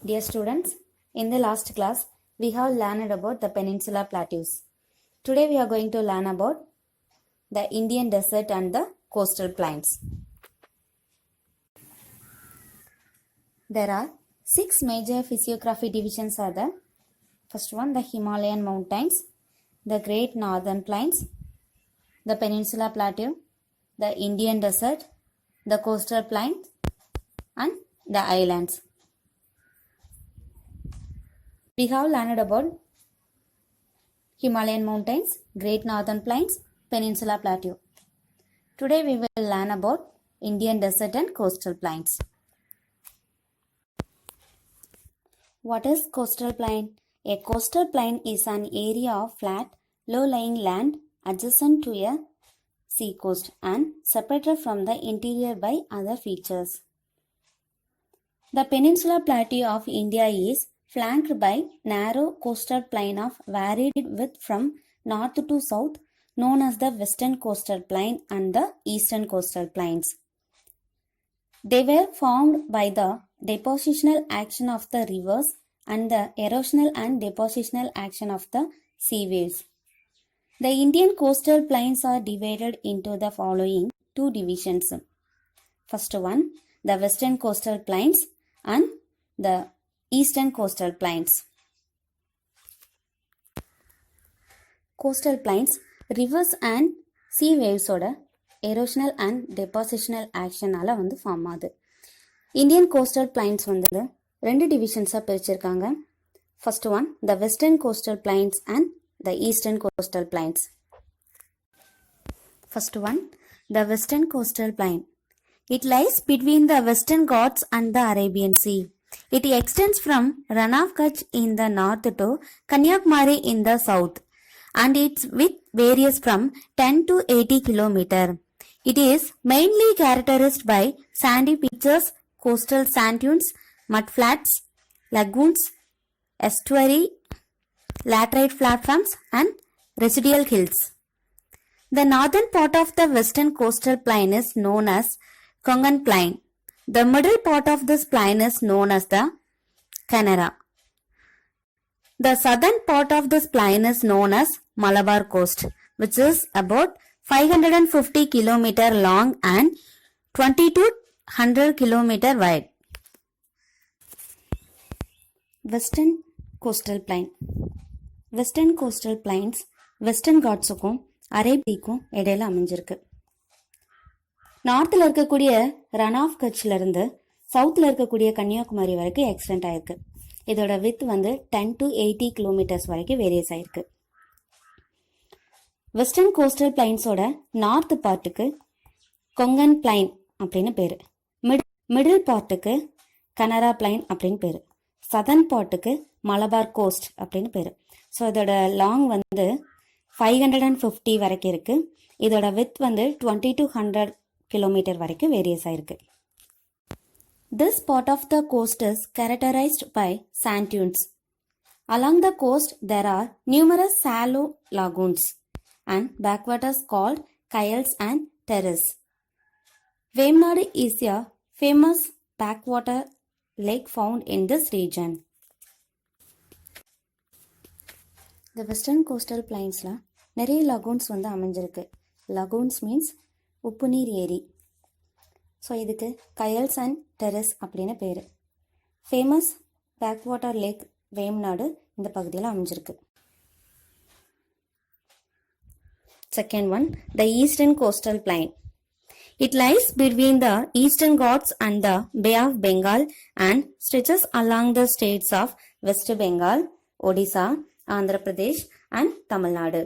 Dear students, in the last class, we have learned about the Peninsula Plateaus. Today we are going to learn about the Indian desert and the coastal plains. There are 6 major physiography divisions are there. First one, the Himalayan mountains, the Great Northern Plains, the Peninsula Plateau, the Indian desert, the coastal plains and the islands. We have learned about Himalayan mountains, Great Northern Plains, Peninsula Plateau. Today we will learn about Indian desert and coastal plains. What is coastal plain? A coastal plain is an area of flat, low-lying land adjacent to a sea coast and separated from the interior by other features. The Peninsula Plateau of India is flanked by narrow coastal plain of varied width from north to south, known as the Western Coastal Plain and the Eastern Coastal Plains. They were formed by the depositional action of the rivers and the erosional and depositional action of the sea waves. The Indian coastal plains are divided into the following two divisions. First one, the Western Coastal Plains and the Eastern Coastal Plains. Coastal plains, rivers and sea waves oda erosional and depositional action ala வந்து form ஆகுது. Indian coastal plains வந்து ரெண்டு டிவிஷன்ஸாக பிரிச்சிருக்காங்க. First one, the western coastal plains and the eastern coastal plains. First one, the western coastal plain. It lies between the Western Ghats and the Arabian Sea. It extends from Rann of Kutch in the north to Kanyakumari in the south, and its width varies from 10 to 80 km. It is mainly characterized by sandy beaches, coastal sand dunes, mudflats, lagoons, estuary, laterite platforms, and residual hills. The northern part of the western coastal plain is known as Konkan Plain. The middle part of this plain is known as the Kanara. The southern part of this plain is known as Malabar Coast, which is about 550 km long and 20 to 100 km wide. Western Coastal Plain. Western Coastal Plains Western Ghats-க்கும் அரேபிக்கும் இடையில அமைஞ்சிருக்கு. நார்த்தில் இருக்கக்கூடிய run of கட்ச்ல இருந்து சவுத்தில் இருக்கக்கூடிய கன்னியாகுமரி வரைக்கும் extend ஆயிருக்கு. இதோட வித் வந்து 10 to 80 கிலோமீட்டர்ஸ் வரைக்கும் வேரியஸ் ஆயிருக்கு. வெஸ்டர்ன் கோஸ்டல் பிளைன்ஸோட நார்த் பார்ட்டுக்கு கொங்கன் பிளைன் அப்படின்னு பேரு, மிடில் பார்ட்டுக்கு கனரா பிளைன் அப்படின்னு பேரு, சதர்ன் பார்ட்டுக்கு மலபார் கோஸ்ட் அப்படின்னு பேரு. ஸோ இதோட லாங் வந்து 550 வரைக்கும் இருக்கு. இதோட வித் வந்து 20 to 100 கிலோமீட்டர் வரைக்கும் வேரியஸ் ஆயிருக்கு. This part of the coast is characterized by sand dunes. Along the coast there are numerous shallow lagoons and backwaters called kayals and terraces. Vemnadu is a famous backwater lake found in this region. The western coastal plainsல நிறைய lagoons வந்து அமைஞ்சிருக்கு. Lagoons means உப்பு நீர் ஏரி. So இதுக்கு கயல்ஸ் and terrace அப்படின்னு பேர். Famous பேக்வாட்டர் lakh வேம்நாடு இந்த பகுதியில் அமைஞ்சிருக்கு. Second one, the eastern coastal plain. It lies between the eastern Ghats and the Bay of Bengal and stretches along the states of West Bengal, Odisha, Andhra Pradesh and Tamil Nadu.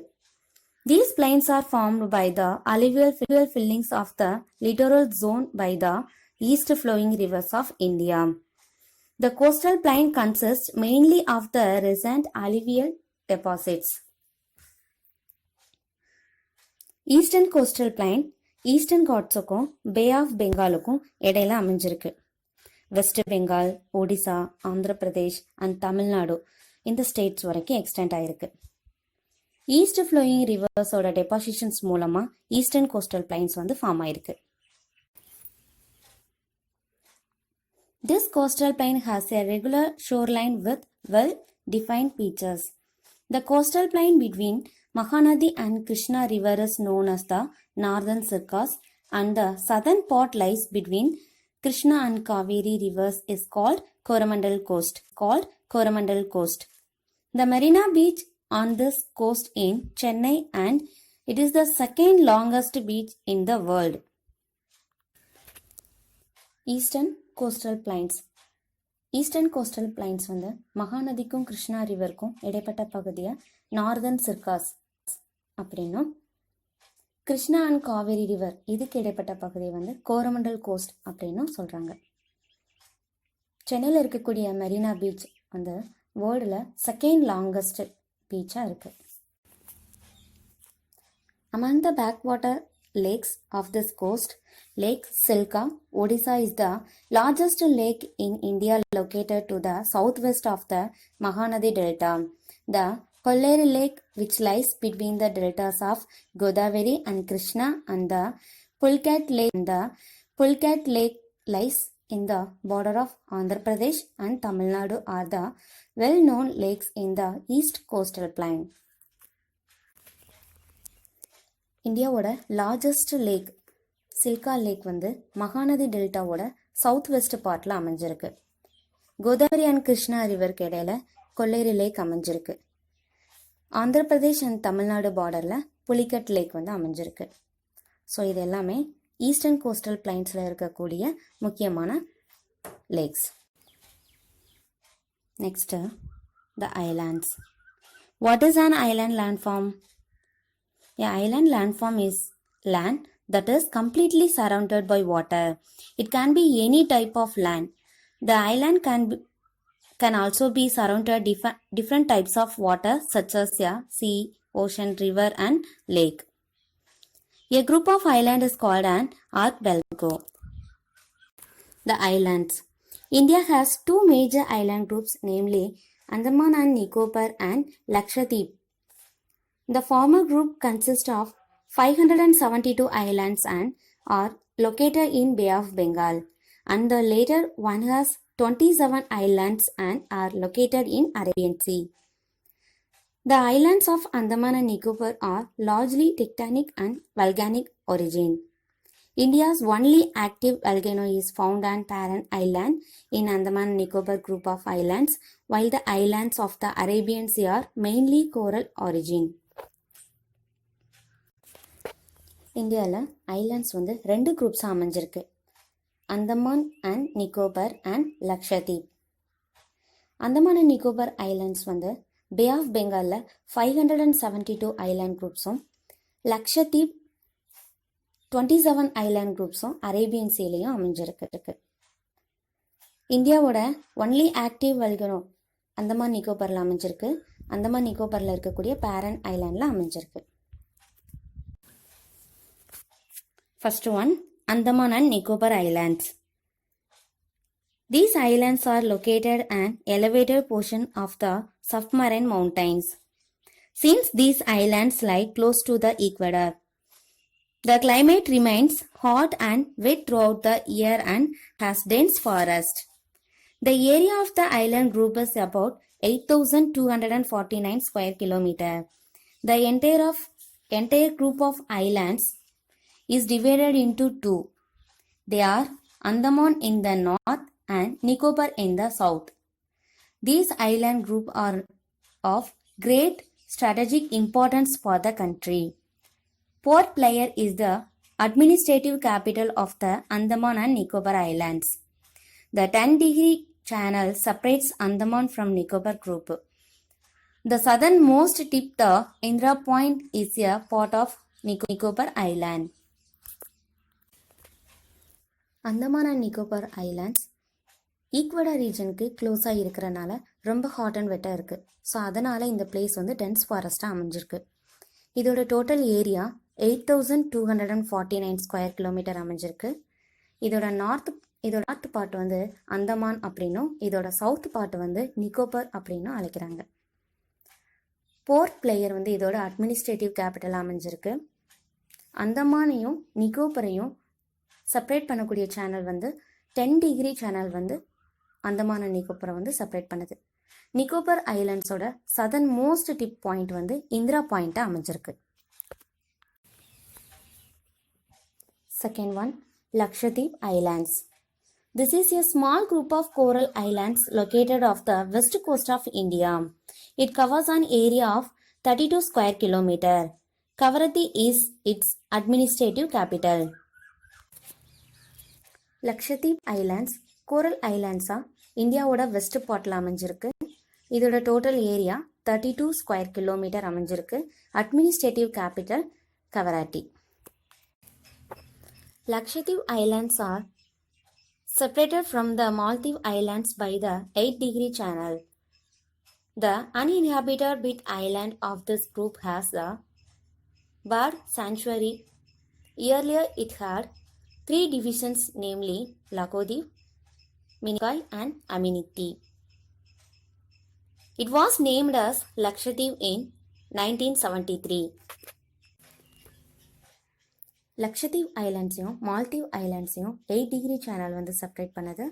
These plains are formed by the alluvial fillings of the littoral zone by the east flowing rivers of India. The coastal plain consists mainly of the recent alluvial deposits. Eastern coastal plain Eastern Ghats-க்கும் Bay of Bengal-க்கும் இடையில அமைஞ்சிருக்கு. West Bengal, Odisha, Andhra Pradesh and Tamil Nadu இந்த states வரைக்கும் extend ஆயிருக்கு. East flowing ரிவர்ஸோட depositions மூலமா eastern coastal plains வந்து form ஆயிருக்கு. This coastal plain has a regular shoreline with well-defined beaches. The coastal plain between Mahanadi and Krishna River is known as the Northern Circus, and the southern part lies between Krishna and Kaveri rivers is called Coromandel Coast. The Marina Beach on this coast in Chennai, and it is the second longest beach in the world. Eastern Coastal Plains. Eastern coastal plains வந்து மகாநதிக்கும் கிருஷ்ணா ரிவருக்கும் இடைப்பட்ட பகுதியை northern சிர்காஸ் அப்படின்னும், Krishna and Kaveri river இதுக்கு இடைப்பட்ட பகுதியை வந்து Coromandel cost அப்படின்னும் சொல்கிறாங்க. சென்னையில் இருக்கக்கூடிய மெரினா பீச் வந்து வேர்ல்டில் செகண்ட் லாங்கஸ்ட் பீச்சாக இருக்குது. Among the backwater lakes of this coast, Lake Silka, Odisha is the largest lake in India located to the southwest of the Mahanadi Delta. The Kolleri Lake, which lies between the deltas of Godavari and Krishna, and the Pulkat Lake lies in the border of Andhra Pradesh and Tamil Nadu, are the well-known lakes in the East Coastal Plain. இந்தியாவோட largest lakh Chilika lakh வந்து Mahanadi டெல்டாவோட south west பார்ட்டில் அமைஞ்சிருக்கு. Godavari and Krishna ரிவருக்கு இடையில கொல்லேரி லேக் அமைஞ்சிருக்கு. Andhra Pradesh and Tamil Nadu பார்டரில் புலிகட் லேக் வந்து அமைஞ்சிருக்கு. So இது எல்லாமே ஈஸ்டர்ன் கோஸ்டல் பிளைன்ஸில் இருக்கக்கூடிய முக்கியமான lakhs. Next the islands. What is an island landform? An island landform is land that is completely surrounded by water. It can be any type of land. The island can also be surrounded different types of water such as sea, ocean, river and lake. A group of island is called an archipelago. The islands. India has two major island groups, namely Andaman and Nicobar and Lakshadweep. The former group consists of 572 islands and are located in Bay of Bengal, and the later one has 27 islands and are located in Arabian Sea. The islands of Andaman and Nicobar are largely tectonic and volcanic origin. India's only active volcano is found on Taran Island in Andaman and Nicobar group of islands, while the islands of the Arabian Sea are mainly coral origin. இந்தியாவில் islands வந்து ரெண்டு குரூப்ஸாக அமைஞ்சிருக்கு. Andaman and Nicobar and Lakshadweep. Andaman and Nicobar islands வந்து bay of பெங்காலில் 572 island குரூப்ஸும், Lakshadweep 27 island குரூப்ஸும் Arabian சீலையும் அமைஞ்சிருக்கு. இந்தியாவோட ஒன்லி ஆக்டிவ் வல்கனோ அந்தமான் நிக்கோபரில் அமைஞ்சிருக்கு. அந்தமான் நிக்கோபரில் இருக்கக்கூடிய பேரன் ஐலாண்டில் அமைஞ்சிருக்கு. First one, Andaman and Nicobar Islands. These islands are located an elevated portion of the submarine mountains. Since these islands lie close to the equator, the climate remains hot and wet throughout the year and has dense forest. The area of the island group is about 8,249 square kilometer. The entire group of islands is divided into two. They are Andaman in the north and Nicobar in the south. These island groups are of great strategic importance for the country. Port Blair is the administrative capital of the Andaman and Nicobar Islands. The 10-degree channel separates Andaman from Nicobar group. The southernmost tip, the Indra Point, is a part of Nicobar Island. Andaman and Nicobar islands equator ரீஜனுக்கு க்ளோஸாக இருக்கிறனால ரொம்ப hot and வெட்டாக இருக்குது. So அதனால் இந்த place வந்து tense ஃபாரஸ்ட்டாக அமைஞ்சிருக்கு. இதோட டோட்டல் ஏரியா 8,249 ஸ்கொயர் கிலோமீட்டர் அமைஞ்சிருக்கு. இதோட நார்த் பார்ட் வந்து அந்தமான் அப்படின்னும், இதோட சவுத் பார்ட் வந்து நிக்கோபார் அப்படின்னும் அழைக்கிறாங்க. போர்ட் பிளேயர் வந்து இதோட அட்மினிஸ்ட்ரேட்டிவ் கேபிட்டலாக அமைஞ்சிருக்கு. அந்தமானையும் நிக்கோபரையும் செப்பரேட் பண்ணக்கூடிய சேனல் வந்து 10 டிகிரி சேனல் வந்து அந்தமான் அண்ட் நிக்கோபரை வந்து செப்பரேட் பண்ணுது. நிக்கோபர் ஐலாண்ட்ஸோட சதர்ன் மோஸ்ட் டிப் பாயிண்ட் வந்து இந்திரா பாயிண்ட்டாக அமைஞ்சிருக்கு. Second one, Lakshadweep Islands. This is a small group of coral islands located off the west coast of India. It covers an area of 32 square kilometer. Kavaratti is its administrative capital. Lakshadweep islands coral ஐலாண்ட்ஸாக இந்தியாவோட west பார்ட்டில் அமைஞ்சிருக்கு. இதோட total area 32 square kilometre அமைஞ்சிருக்கு. Administrative capital Kavaratti. Lakshadweep Islands are separated from the Maldives Islands by the 8-degree channel. The uninhabited bit island of this group has the bird sanctuary. Earlier it had 3 divisions, namely Lakodip, Minikai and Aminiti. It was named as Lakshadweep in 1973. Lakshadweep ஐலாண்ட்ஸையும் மால்தீவ் ஐலாண்ட்ஸையும் eight degree channel வந்து separate பண்ணுது.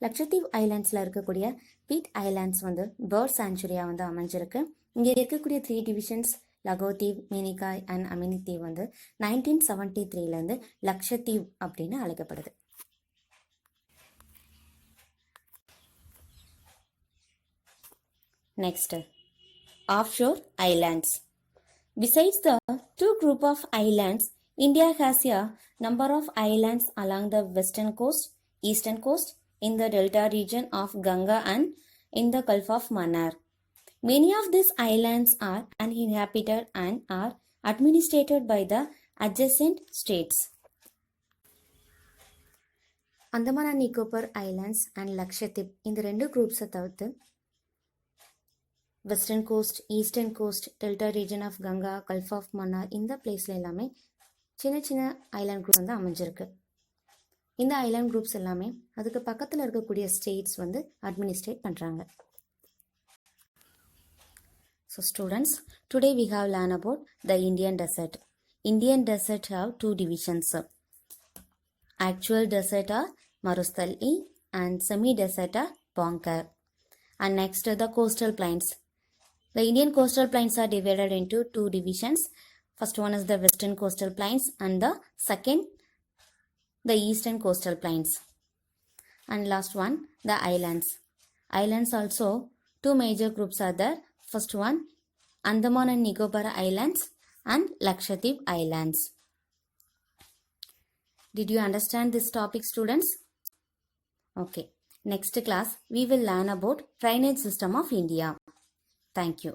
லக்ஷதீப் ஐலாண்ட்ஸில் இருக்கக்கூடிய Pitti islands வந்து bird சாங்சுரியாக வந்து அமைஞ்சிருக்கு. இங்கே இருக்கக்கூடிய 3 டிவிஷன்ஸ் லகோதீவ், மினிகாய் அண்ட் அமினிதீவ் வந்து 1973லேருந்து லக்ஷதீப் அப்படின்னு அழைக்கப்படுது. Next, offshore islands. Besides the 2 group of islands, India has a number of islands along the western coast, eastern coast, in the delta region of Ganga and in the Gulf of Mannar. Many of these islands are uninhabited and are administered by the adjacent states. Andaman and Nicobar Islands and Lakshadweep இந்த 2 குரூப்ஸை தவிர்த்து western coast, eastern coast, delta region of Ganga, gulf of Mannar இந்த பிளேஸில் எல்லாமே சின்ன சின்ன island group வந்து அமைஞ்சிருக்கு. இந்த ஐலாண்ட் குரூப்ஸ் எல்லாமே அதுக்கு பக்கத்தில் இருக்கக்கூடிய ஸ்டேட்ஸ் வந்து அட்மினிஸ்ட்ரேட் பண்ணுறாங்க. So students, today we have learn about the Indian desert. Indian desert have 2 divisions. Actual desert or Marusthali and semi desert or Bangar. And next, the coastal plains. The Indian coastal plains are divided into 2 divisions. First one is the western coastal plains and the second the eastern coastal plains. And last one, the islands. Islands also 2 major groups are there. First one, Andaman and Nicobar Islands and Lakshadweep Islands. Did you understand this topic, students? Okay. Next class, we will learn about drainage system of India. Thank you.